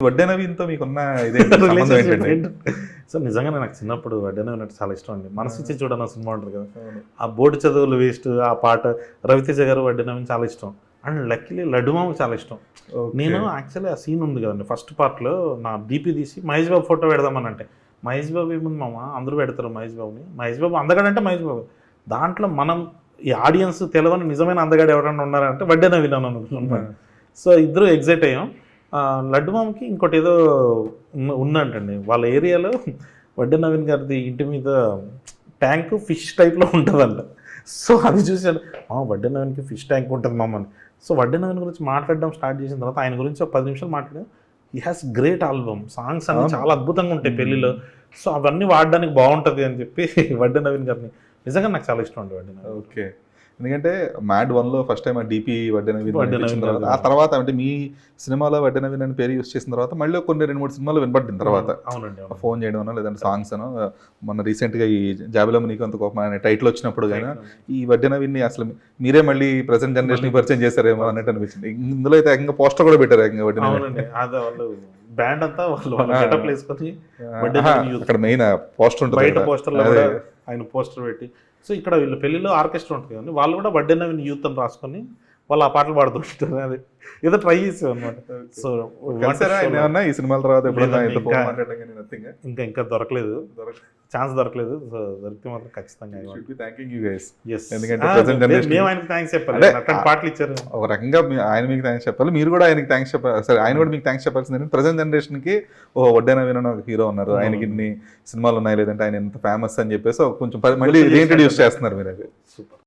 వడ్డే నవీన్‌తో మీకున్న ఇదేంటి సంబంధం ఏంటండి? సో నిజంగానే నాకు చిన్నప్పుడు వడ్డే నవీన్ అంటే చాలా ఇష్టం అండి. మనసు ఇచ్చి చూడన్న సినిమా ఉంటుంది కదా, అవును. ఆ బోర్డు చదువులు వేస్ట్, ఆ పాట రవితేజ గారు వడ్డే నవీన్ చాలా ఇష్టం. అండ్ లక్కీలీ లడ్డు మామ చాలా ఇష్టం. ఓకే. నేను యాక్చువల్లీ ఆ సీన్ ఉంది కదండి ఫస్ట్ పార్ట్‌లో నా డీపీ తీసి మహేష్ బాబు ఫోటో పెడదామని అంటే, మహేష్ బాబు ఏముంది మామ అందరూ పెడతారు మహేష్ బాబుని. మహేష్ బాబు అందగాడంటే మహేష్ బాబు. దాంట్లో మనం ఈ ఆడియన్స్ తెలవని నిజమైన అందగాడు ఎవరైనా ఉన్నారంటే వడ్డే నవీన్ అని అనుకున్నాను. సో ఇద్దరు ఎగ్జైట్ అయ్యాం. లడ్డు మామకి ఇంకోటి ఏదో ఉందంటండి వాళ్ళ ఏరియాలో వడ్డే నవీన్ గారిది ఇంటి మీద ట్యాంక్ ఫిష్ టైప్లో ఉంటుందంట. సో అది చూశాను, వడ్డే నవీన్కి ఫిష్ ట్యాంక్ ఉంటుంది మామని. సో వడ్డే నవీన్ గురించి మాట్లాడడం స్టార్ట్ చేసిన తర్వాత ఆయన గురించి ఒక 10 నిమిషాలు మాట్లాడాం. He has great album, songs అన్ని చాలా అద్భుతంగా ఉంటాయి పెళ్ళిలో. సో అవన్నీ వాడడానికి బాగుంటుంది అని చెప్పి వడ్డే నవీన్ గారిని నిజంగా నాకు చాలా ఇష్టం అండి వడ్డే నవీన్. ఓకే. ఎందుకంటే మ్యాడ్ 1లో ఫస్ట్ టైం ఆ డీపీ వడ్డే నవీన్ వడ్డే అనిపించిన నవీన్ తర్వాత, గారు. ఆ తర్వాత అంటే మీ సినిమాలో వడ్డే నవీన్ అని పేరు యూస్ చేసిన తర్వాత మళ్ళీ కొన్ని 2-3 సినిమాలు వినపడ్డిన తర్వాత అవునండి అవును. ఫోన్ చేయడం అనో లేదంటే సాంగ్స్ అనో, మొన్న రీసెంట్గా ఈ జాబిలమ్మ నీకు అంత కోపం అనే టైటిల్ వచ్చినప్పుడు కానీ ఈ వడ్డే నవీన్ని అసలు మీరే మళ్ళీ ప్రజెంట్ జనరేషన్ పరిచయం చేశారేమో అన్నట్టు అనిపించింది. ఇందులో అయితే ఏకంగా పోస్టర్ కూడా పెట్టారు ఏకంగా వడ్డే నవీన్. అవునండి అదే వాళ్ళు బ్యాండ్ అంతా వాళ్ళ గెటప్ వేసుకొని వడ్డే ఆహా, నవీన్ యూత్ అక్కడ మెయిన్ పోస్టర్ ఉంటుంది బయట కదా. పోస్టర్లో అదే. కూడా ఆయన పోస్టర్ పెట్టి, సో ఇక్కడ వీళ్ళు పెళ్లిలో ఆర్కెస్ట్రా ఉంటుంది కదండి, వాళ్ళు కూడా వడ్డే నవీన్ యూత్ అని రాసుకొని వాళ్ళు ఆ పాటలు పాడుతుంటారు. అది ఏదో ట్రై చేసాం అనమాట. సో కలిసారా ఆయన ఏమన్నా ఈ సినిమాల తర్వాత ఎప్పుడన్నా లేదండి, ఇంత ఫోన్ ఇంకా- మాట్లాడడం కానీ nothing? ఇంకా దొరకలేదు, ఛాన్స్ దొరకలేదు. సో దొరికితే మాత్రం ఖచ్చితంగా Should be thanking you guys. Yes. ఎందుకంటే present generation- మేము ఆయనకి థ్యాంక్స్ చెప్పాలి, అదే, అట్లాంటి పాటలు ఇచ్చారు. ఒక రకంగా ఆయన మీకు థ్యాంక్స్ చెప్పాలి, మీరు కూడా ఆయనకి థ్యాంక్స్ చెప్పాలి. సరే, ఆయన కూడా మీకు థ్యాంక్స్ చెప్పాల్సింది ప్రజెంట్ జనరేషన్కి ఓ వడ్డే నవీన్ అని ఒక హీరో ఉన్నారు, ఆయనకి ఇన్ని సినిమాలు ఉన్నాయి, లేదంటే ఆయన ఎంత ఫేమస్ అని చెప్పేసి కొంచెం మళ్ళీ ఇంట్రడ్యూస్ చేస్తున్నారు మీరు. అది సూపర్.